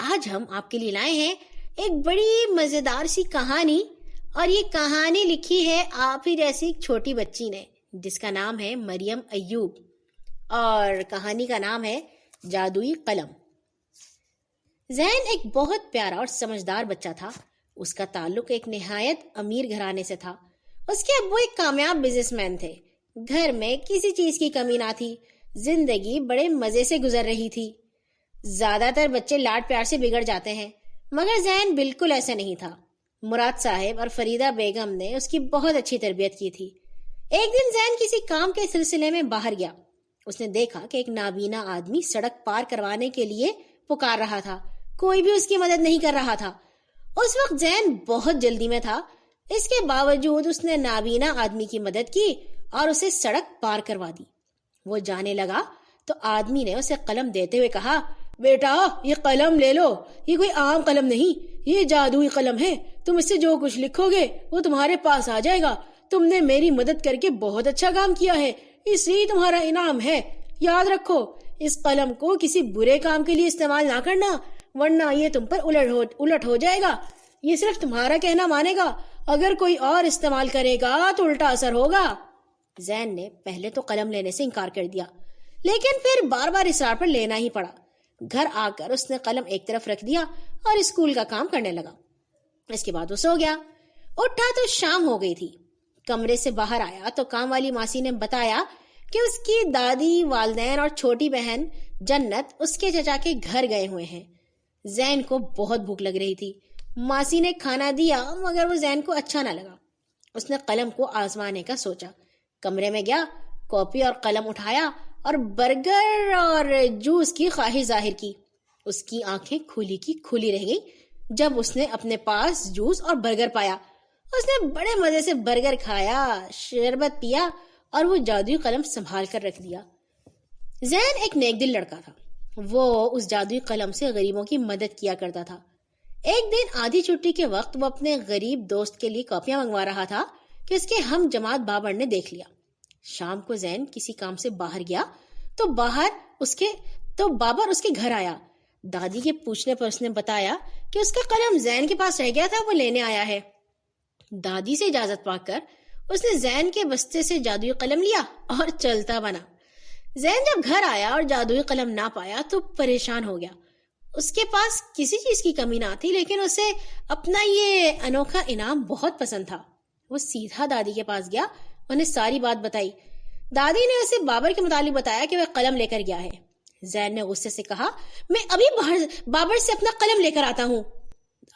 آج ہم آپ کے لیے لائے ہیں ایک بڑی مزیدار سی کہانی، اور یہ کہانی لکھی ہے آپ ہی جیسی ایک چھوٹی بچی نے، جس کا نام ہے مریم ایوب، اور کہانی کا نام ہے جادوئی قلم۔ زین ایک بہت پیارا اور سمجھدار بچہ تھا۔ اس کا تعلق ایک نہایت امیر گھرانے سے تھا۔ اس کے ابو ایک کامیاب بزنس مین تھے۔ گھر میں کسی چیز کی کمی نہ تھی۔ زندگی بڑے مزے سے گزر رہی تھی۔ زیادہ تر بچے لاڈ پیار سے بگڑ جاتے ہیں، مگر زین بالکل ایسا نہیں تھا۔ مراد صاحب اور فریدہ بیگم نے اس کی بہت اچھی تربیت کی تھی۔ ایک دن زین کسی کام کے سلسلے میں باہر گیا۔ اس نے دیکھا کہ ایک نابینا آدمی سڑک پار کروانے کے لیے پکار رہا تھا۔ کوئی بھی اس کی مدد نہیں کر رہا تھا۔ اس وقت زین بہت جلدی میں تھا۔ اس کے باوجود اس نے نابینا آدمی کی مدد کی اور اسے سڑک پار کروا دی۔ وہ جانے لگا تو آدمی نے اسے قلم دیتے ہوئے کہا، بیٹا یہ قلم لے لو، یہ کوئی عام قلم نہیں، یہ جادوئی قلم ہے۔ تم اس سے جو کچھ لکھو گے وہ تمہارے پاس آ جائے گا۔ تم نے میری مدد کر کے بہت اچھا کام کیا ہے، اس سے ہی تمہارا انعام ہے۔ یاد رکھو، اس قلم کو کسی برے کام کے لیے استعمال نہ کرنا، ورنہ یہ تم پر الٹ ہو جائے گا۔ یہ صرف تمہارا کہنا مانے گا، اگر کوئی اور استعمال کرے گا تو الٹا اثر ہوگا۔ زین نے پہلے تو قلم لینے سے انکار کر دیا، لیکن پھر بار بار اصرار پر لینا ہی پڑا۔ گھر آ کر اس نے قلم ایک طرف رکھ دیا اور اسکول کا کام کرنے لگا۔ اس کے بعد وہ سو گیا۔ اٹھا تو شام ہو گئی تھی۔ کمرے سے باہر آیا تو کام والی ماسی نے بتایا کہ اس کی دادی، والدین اور چھوٹی بہن جنت اس کے چچا کے گھر گئے ہوئے ہیں۔ زین کو بہت بھوک لگ رہی تھی۔ ماسی نے کھانا دیا مگر وہ زین کو اچھا نہ لگا۔ اس نے قلم کو آزمانے کا سوچا۔ کمرے میں گیا، کاپی اور قلم اٹھایا اور برگر اور جوس کی خواہش ظاہر کی۔ اس کی آنکھیں کھلی کی کھلی رہ گئی جب اس نے اپنے پاس جوس اور برگر پایا۔ اس نے بڑے مزے سے برگر کھایا، شربت پیا اور وہ جادوئی قلم سنبھال کر رکھ دیا۔ زین ایک نیک دل لڑکا تھا۔ وہ اس جادوئی قلم سے غریبوں کی مدد کیا کرتا تھا۔ ایک دن آدھی چھٹی کے وقت وہ اپنے غریب دوست کے لیے کاپیاں منگوا رہا تھا کہ اس کے ہم جماعت بابر نے دیکھ لیا۔ شام کو زین کسی کام سے باہر گیا تو بابر اس کے گھر آیا۔ دادی کے پوچھنے پر اس نے بتایا کہ اس کا قلم زین کے پاس رہ گیا تھا، وہ لینے آیا ہے۔ دادی سے اجازت پا کر اس نے زین کے بستے سے جادوئی قلم لیا اور چلتا بنا۔ زین جب گھر آیا اور جادوئی قلم نہ پایا تو پریشان ہو گیا۔ اس کے پاس کسی چیز کی کمی نہ تھی، لیکن اسے اپنا یہ انوکھا انعام بہت پسند تھا۔ وہ سیدھا دادی کے پاس گیا، انہیں ساری بات بتائی۔ دادی نے اسے بابر کے متعلق بتایا کہ وہ قلم لے کر گیا ہے۔ زین نے غصے سے کہا، میں ابھی بابر سے اپنا قلم لے کر آتا ہوں۔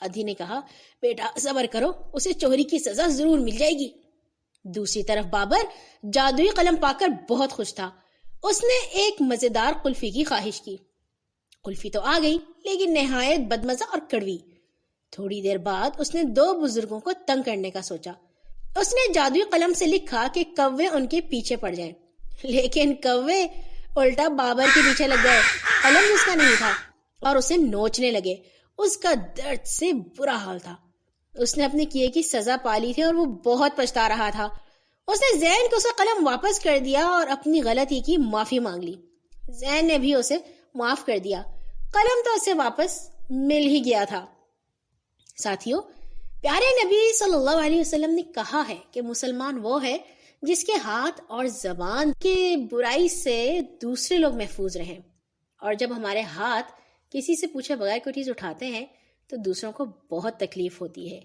دادی نے کہا، بیٹا صبر کرو، اسے چوری کی سزا ضرور مل جائے گی۔ دوسری طرف بابر جادوئی قلم پا کر بہت خوش تھا۔ اس نے ایک مزیدار قلفی کی خواہش کی۔ قلفی تو آ گئی، لیکن نہایت بدمزہ اور کڑوی۔ تھوڑی دیر بعد اس نے دو بزرگوں کو تنگ کرنے کا سوچا۔ اس نے جادوئی قلم سے لکھا کہ کوے ان کے پیچھے پڑ جائیں، لیکن کوے الٹا بابر کے پیچھے لگ گئے۔ قلم اس کا نہیں تھا اور اسے نوچنے لگے۔ اس کا درد سے برا حال تھا۔ اس نے اپنے کیے کی سزا پالی تھی اور وہ بہت پچھتا رہا تھا۔ اس نے زین کو اسے قلم واپس کر دیا اور اپنی غلطی کی معافی مانگ لی۔ زین نے بھی اسے معاف کر دیا۔ قلم تو اسے واپس مل ہی گیا تھا۔ ساتھیو، پیارے نبی صلی اللہ علیہ وسلم نے کہا ہے کہ مسلمان وہ ہے جس کے ہاتھ اور زبان کے برائی سے دوسرے لوگ محفوظ رہیں، اور جب ہمارے ہاتھ کسی سے پوچھے بغیر کوئی چیز اٹھاتے ہیں تو دوسروں کو بہت تکلیف ہوتی ہے۔